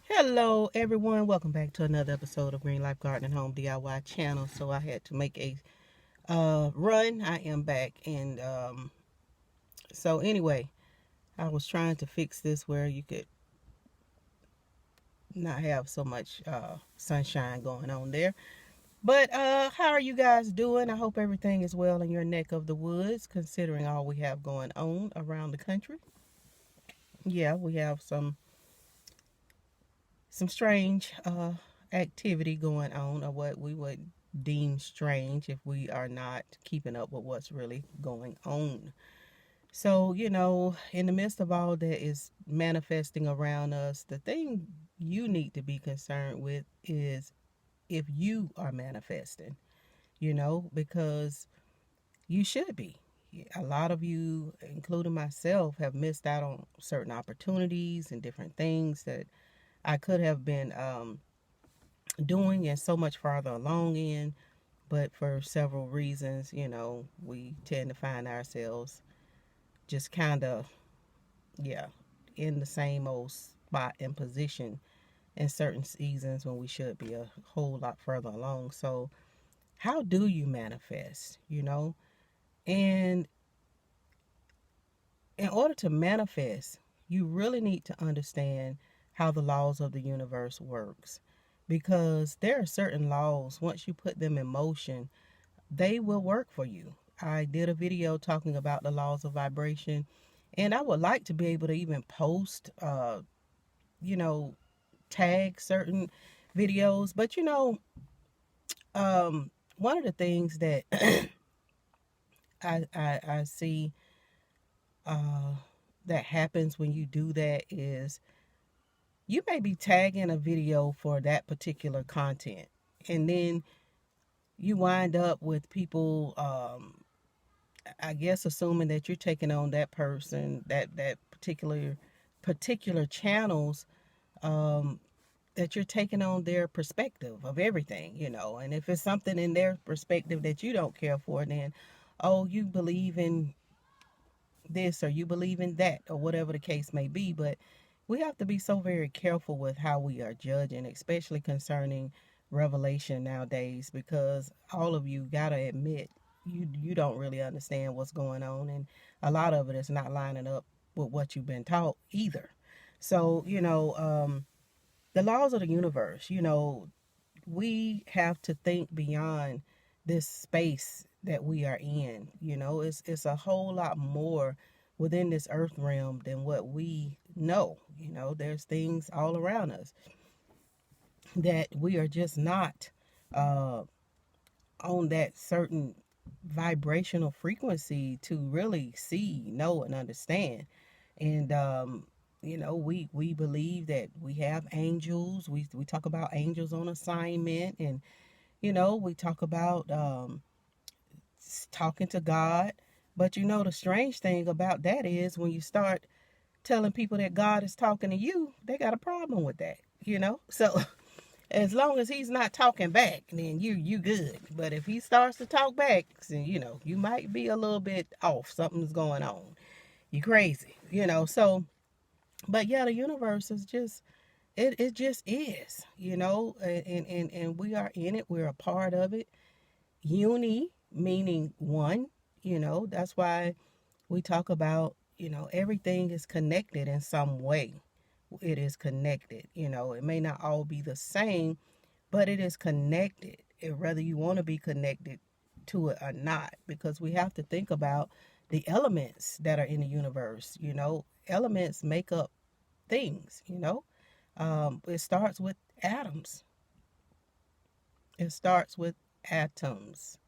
Hello everyone, welcome back to another episode of Green Life Garden and Home DIY channel. So I had to make a run. I am back, and so anyway, I was trying to fix this where you could not have so much sunshine going on there. But how are you guys doing? I hope everything is well in your neck of the woods, considering all we have going on around the country. Yeah, we have some strange activity going on, or what we would deem strange if we are not keeping up with what's really going on. So, in the midst of all that is manifesting around us, the thing you need to be concerned with is if you are manifesting, because you should be. A lot of you, including myself, have missed out on certain opportunities and different things that I could have been doing and so much farther along in, but for several reasons, we tend to find ourselves just kind of, yeah, in the same old spot and position in certain seasons when we should be a whole lot further along. So, how do you manifest, And in order to manifest, you really need to understand how the laws of the universe works, because there are certain laws, once you put them in motion, they will work for you. I did a video talking about the laws of vibration, and I would like to be able to even post, you know, tag certain videos. But one of the things that I see uh, that happens when you do that is you may be tagging a video for that particular content, and then you wind up with people, I guess, assuming that you're taking on that person, that particular channels, um, that you're taking on their perspective of everything, And if it's something in their perspective that you don't care for, then, oh, you believe in this or you believe in that or whatever the case may be. But we have to be so very careful with how we are judging, especially concerning revelation nowadays, because all of you gotta admit you don't really understand what's going on, and a lot of it is not lining up with what you've been taught either. So the laws of the universe, we have to think beyond this space that we are in. It's a whole lot more within this earth realm than what we know. There's things all around us that we are just not uh, on that certain vibrational frequency to really see, know, and understand. And we believe that we have angels. We talk about angels on assignment, and we talk about talking to God. But the strange thing about that is when you start telling people that God is talking to you, they got a problem with that. So as long as he's not talking back, then you good. But if he starts to talk back, then you might be a little bit off. Something's going on. You crazy. So, but yeah, the universe is just, it just is, and we are in it. We're a part of it. Uni meaning one. That's why we talk about, everything is connected in some way. It is connected. It may not all be the same, but it is connected, whether you want to be connected to it or not, because we have to think about the elements that are in the universe. Elements make up things. It starts with atoms. It starts with atoms.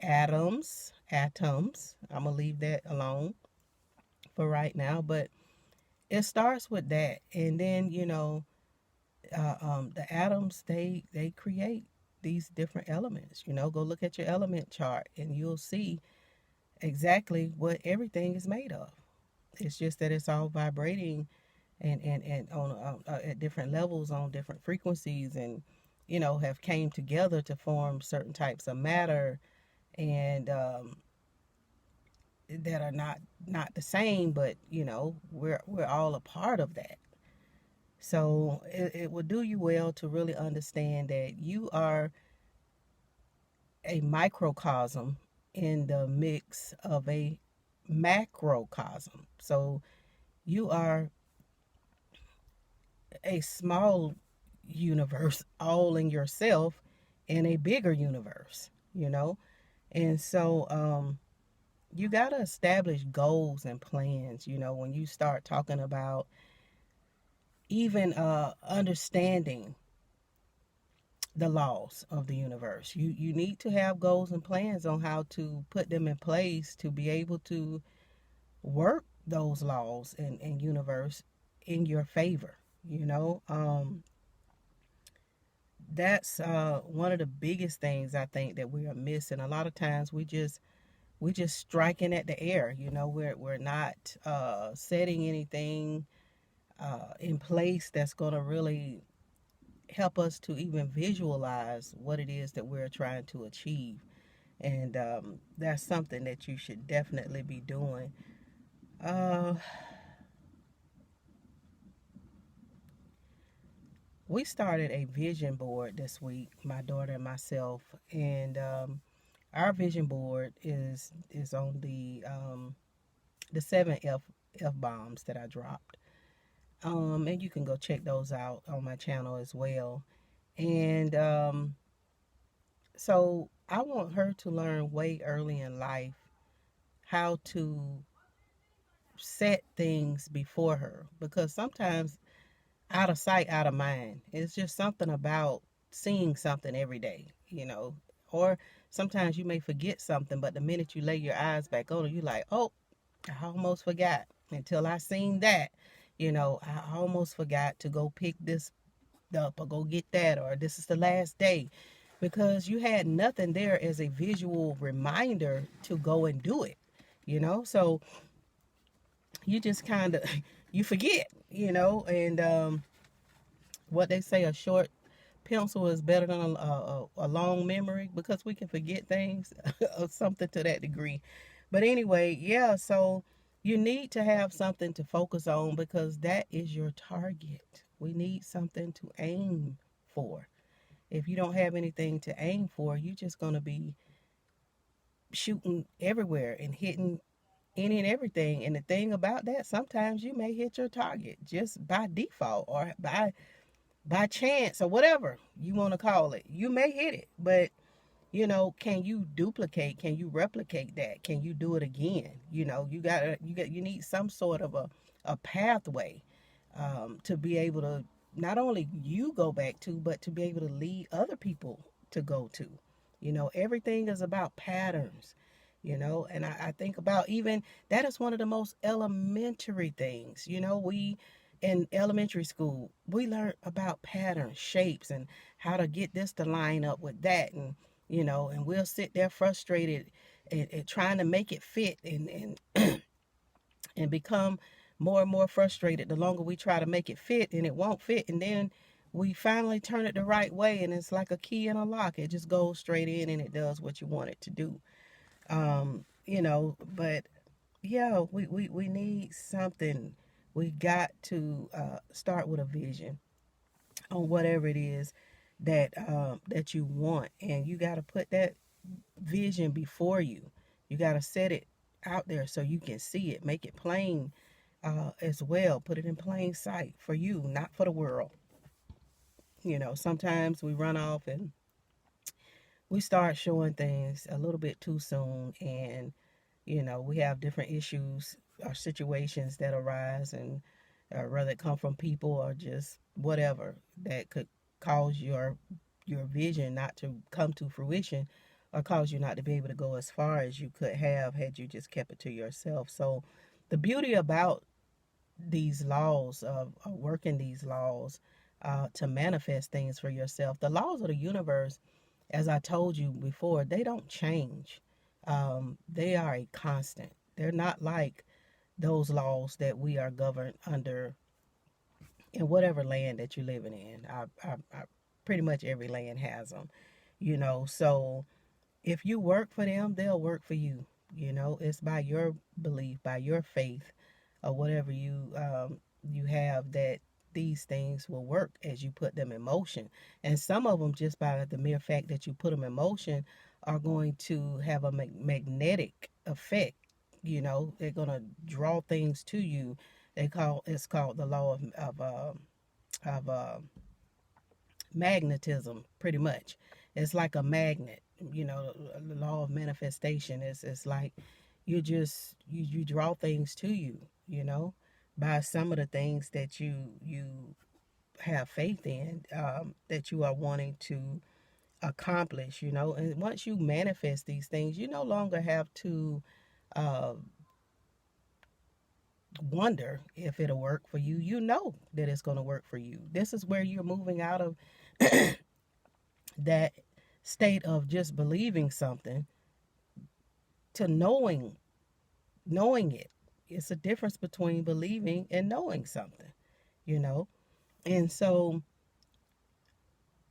Atoms. I'm gonna leave that alone for right now, but it starts with that, and then the atoms, they create these different elements. Go look at your element chart, and you'll see exactly what everything is made of. It's just that it's all vibrating and on at different levels, on different frequencies, and have came together to form certain types of matter, and that are not the same, but we're all a part of that. So it will do you well to really understand that you are a microcosm in the mix of a macrocosm. So you are a small universe all in yourself in a bigger universe, you know? And so you got to establish goals and plans, when you start talking about even understanding the laws of the universe. You need to have goals and plans on how to put them in place to be able to work those laws and universe in your favor. You know, that's one of the biggest things I think that we are missing. A lot of times we just striking at the air. We're not setting anything in place that's going to really help us to even visualize what it is that we're trying to achieve. And that's something that you should definitely be doing. Uh, we started a vision board this week, my daughter and myself, and our vision board is on the 7 F bombs that I dropped. And you can go check those out on my channel as well. And so I want her to learn way early in life how to set things before her, because sometimes out of sight, out of mind. It's just something about seeing something every day, or sometimes you may forget something, but the minute you lay your eyes back on it, you're like, oh, I almost forgot until I seen that. I almost forgot to go pick this up or go get that, or this is the last day, because you had nothing there as a visual reminder to go and do it. So you just kind of you forget, and what they say, a short pencil is better than a long memory, because we can forget things or something to that degree. But anyway, yeah, so you need to have something to focus on, because that is your target. We need something to aim for. If you don't have anything to aim for, you're just going to be shooting everywhere and hitting any and everything. And the thing about that, sometimes you may hit your target just by default, or by chance, or whatever you want to call it. You may hit it, but can you duplicate? Can you replicate that? Can you do it again? You need some sort of a pathway, to be able to not only you go back to, but to be able to lead other people to go to. Everything is about patterns. And I think about, even that is one of the most elementary things. We in elementary school, we learn about patterns, shapes, and how to get this to line up with that. And we'll sit there frustrated and trying to make it fit, and become more and more frustrated the longer we try to make it fit, and it won't fit. And then we finally turn it the right way, and it's like a key in a lock. It just goes straight in and it does what you want it to do. But yeah, we need something. We got to start with a vision on whatever it is that you want, and you got to put that vision before you. You got to set it out there so you can see it, make it plain as well. Put it in plain sight for you, not for the world. Sometimes we run off and we start showing things a little bit too soon, and we have different issues or situations that arise, and whether it come from people or just whatever, that could cause your vision not to come to fruition, or cause you not to be able to go as far as you could have had you just kept it to yourself. So the beauty about these laws, of working these laws, to manifest things for yourself, the laws of the universe, as I told you before, they don't change. They are a constant. They're not like those laws that we are governed under in whatever land that you're living in. Pretty much every land has them, So if you work for them, they'll work for you. It's by your belief, by your faith, or whatever you have that these things will work as you put them in motion. And some of them, just by the mere fact that you put them in motion, are going to have a magnetic effect. They're going to draw things to you. It's called the law of magnetism, pretty much. It's like a magnet. The law of manifestation is it's like you draw things to you, by some of the things that you have faith in, that you are wanting to accomplish. And once you manifest these things, you no longer have to uh, wonder if it'll work for you. You know that it's going to work for you. This is where you're moving out of that state of just believing something to knowing it. It's a difference between believing and knowing something, you know. And so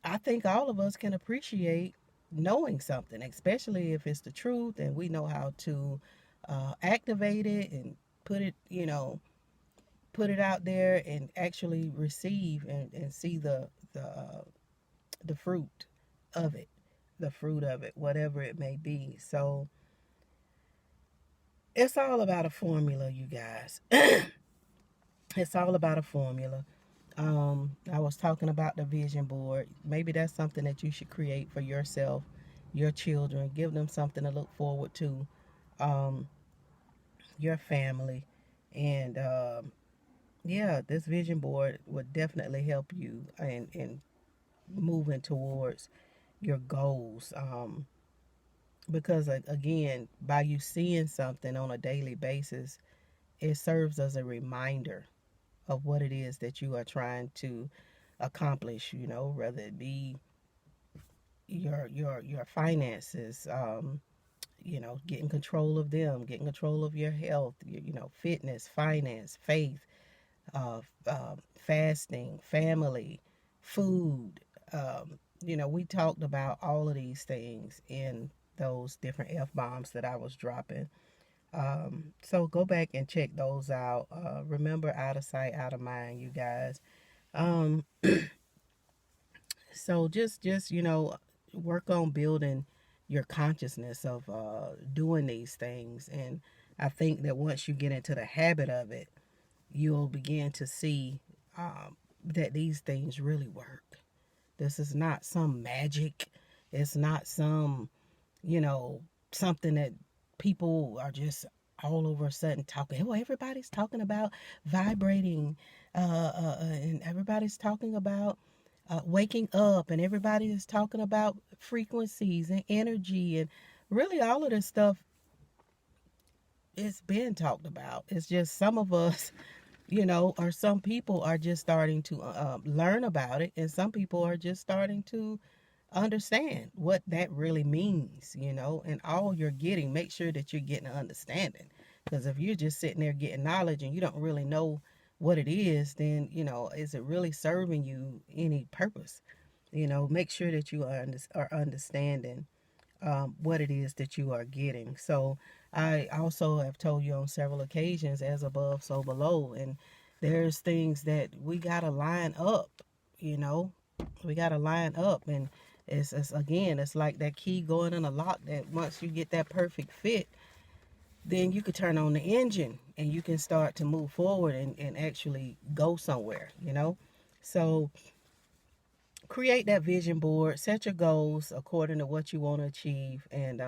I think all of us can appreciate knowing something, especially if it's the truth and we know how to activate it and put it, put it out there and actually receive and see the fruit of it, whatever it may be. So it's all about a formula, you guys. It's all about a formula. I was talking about the vision board. Maybe that's something that you should create for yourself, your children. Give them something to look forward to, um, your family. And yeah, this vision board would definitely help you in moving towards your goals. Because again, by you seeing something on a daily basis, it serves as a reminder of what it is that you are trying to accomplish, whether it be your finances, getting control of them, getting control of your health, fitness, finance, faith, fasting, family, food. We talked about all of these things in those different F bombs that I was dropping. So go back and check those out. Remember, out of sight, out of mind, you guys. Um, so just work on building your consciousness of doing these things, and I think that once you get into the habit of it, you'll begin to see that these things really work. This is not some magic. It's not some, something that people are just all over a sudden talking. Oh, everybody's talking about vibrating, and everybody's talking about waking up, and everybody is talking about frequencies and energy, and really all of this stuff is been talked about. It's just some of us, or some people are just starting to learn about it, and some people are just starting to understand what that really means, and all you're getting, make sure that you're getting an understanding. Because if you're just sitting there getting knowledge and you don't really know what it is, then, is it really serving you any purpose? Make sure that you are understanding what it is that you are getting. So I also have told you on several occasions, as above, so below. And there's things that we got to line up, we got to line up. And it's again, it's like that key going in a lock, that once you get that perfect fit, then you could turn on the engine and you can start to move forward and actually go somewhere, So create that vision board, set your goals according to what you want to achieve, and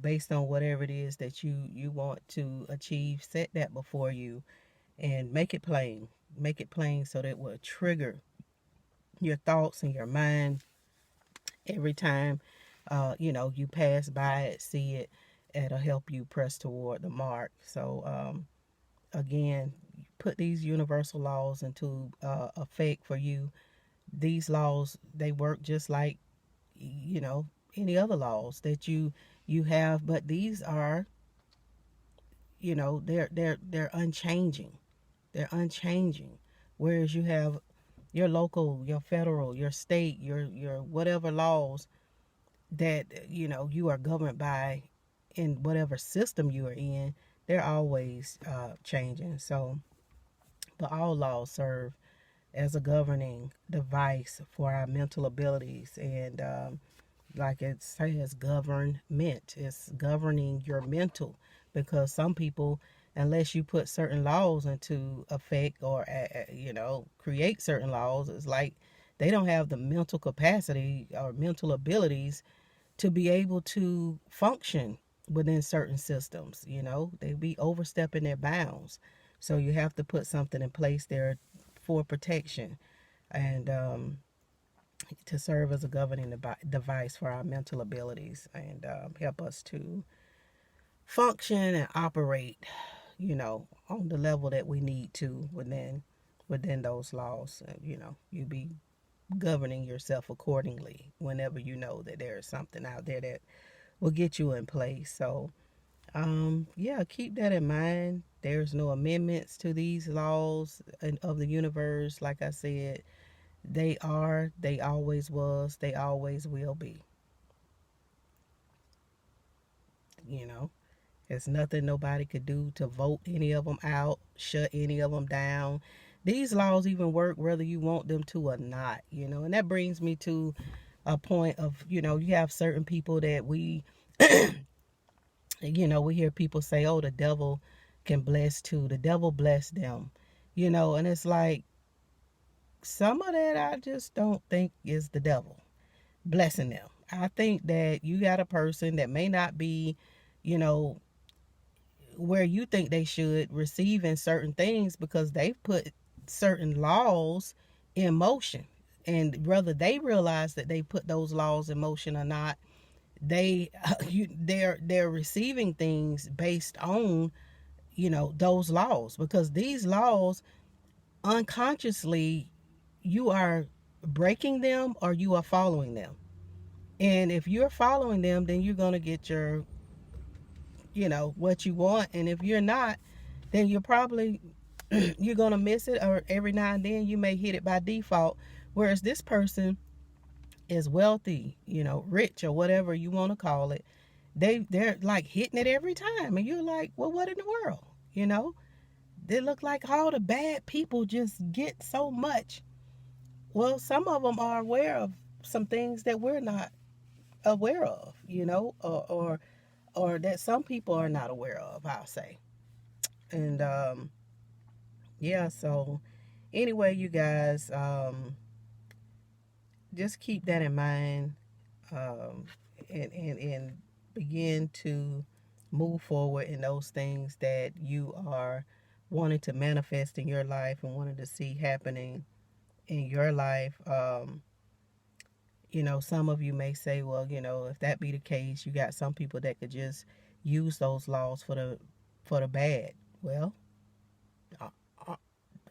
based on whatever it is that you want to achieve, set that before you and make it plain. Make it plain so that it will trigger your thoughts and your mind every time you pass by it, see it. It'll help you press toward the mark. So again, put these universal laws into effect for you. These laws, they work just like any other laws that you have, but these are, they're unchanging. They're unchanging. Whereas you have your local, your federal, your state, your whatever laws that you are governed by in whatever system you are in, they're always changing. So all laws serve as a governing device for our mental abilities. And like it says, government. It's governing your mental, because some people, unless you put certain laws into effect or create certain laws, it's like they don't have the mental capacity or mental abilities to be able to function within certain systems. They be overstepping their bounds. So you have to put something in place there for protection, and to serve as a governing device for our mental abilities, and help us to function and operate, on the level that we need to within those laws. You be governing yourself accordingly whenever you know that there is something out there that will get you in place. So, yeah, keep that in mind. There's no amendments to these laws of the universe. Like I said, they are, they always was, they always will be. You know, there's nothing nobody could do to vote any of them out, shut any of them down. These laws even work whether you want them to or not, and that brings me to a point of, you have certain people that we hear people say, oh, the devil can bless too. The devil bless them, and it's like some of that I just don't think is the devil blessing them. I think that you got a person that may not be, you know, where you think they should receive in certain things because they've put certain laws in motion. And whether they realize that they put those laws in motion or not, they're receiving things based on those laws, because these laws unconsciously you are breaking them or you are following them. And if you're following them, then you're going to get your what you want. And if you're not, then you're probably you're going to miss it, or every now and then you may hit it by default. Whereas this person is wealthy, rich, or whatever you want to call it. They're like hitting it every time, and you're like, well, what in the world? They look like all the bad people just get so much. Well, some of them are aware of some things that we're not aware of, or that some people are not aware of, I'll say. And yeah, so anyway, you guys, just keep that in mind, um, and begin to move forward in those things that you are wanting to manifest in your life and wanting to see happening in your life. Some of you may say, well, if that be the case, you got some people that could just use those laws for the bad. Well,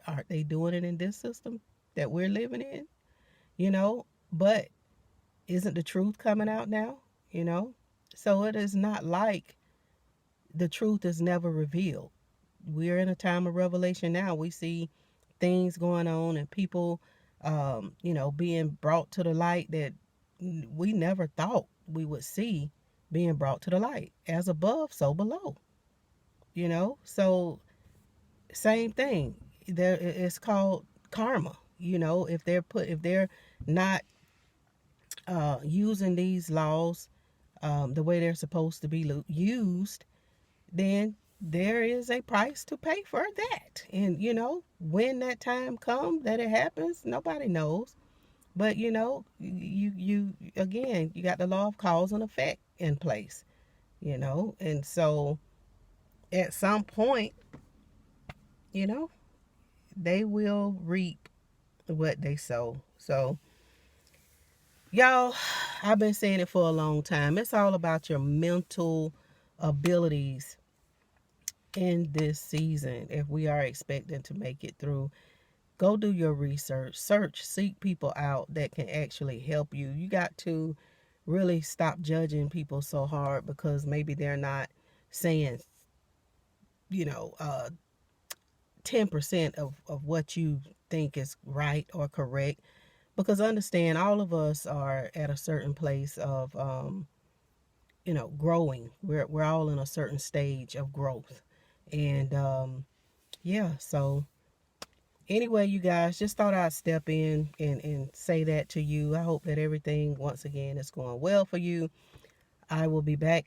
aren't they doing it in this system that we're living in? But isn't the truth coming out now? So it is not like the truth is never revealed. We're in a time of revelation now. We see things going on and people, being brought to the light that we never thought we would see being brought to the light. As above, so below. So same thing. It's called karma. If they're not using these laws the way they're supposed to be used, then there is a price to pay for that. And when that time comes that it happens, nobody knows. But you again, you got the law of cause and effect in place. And so at some point, they will reap what they sow. So y'all, I've been saying it for a long time. It's all about your mental abilities in this season. If we are expecting to make it through, go do your research, seek people out that can actually help you. You got to really stop judging people so hard because maybe they're not saying 10% of what you think is right or correct. Because understand, all of us are at a certain place of growing. We're all in a certain stage of growth. And yeah, so Anyway, you guys, just thought I'd step in and say that to you. I hope that everything, once again, is going well for you. I will be back,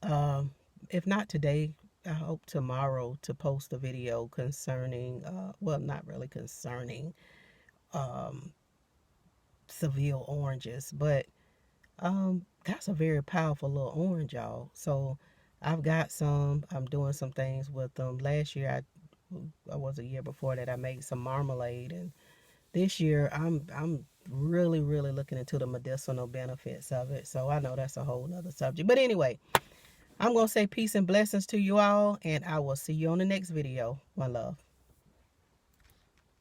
um, if not today, I hope tomorrow, to post a video concerning, well, not really concerning um, Seville oranges, but that's a very powerful little orange, y'all. So I've got some. I'm doing some things with them. Last year, I was a year before that, I made some marmalade, and this year I'm really looking into the medicinal benefits of it. So I know that's a whole nother subject. But anyway, I'm gonna say peace and blessings to you all, and I will see you on the next video. One love.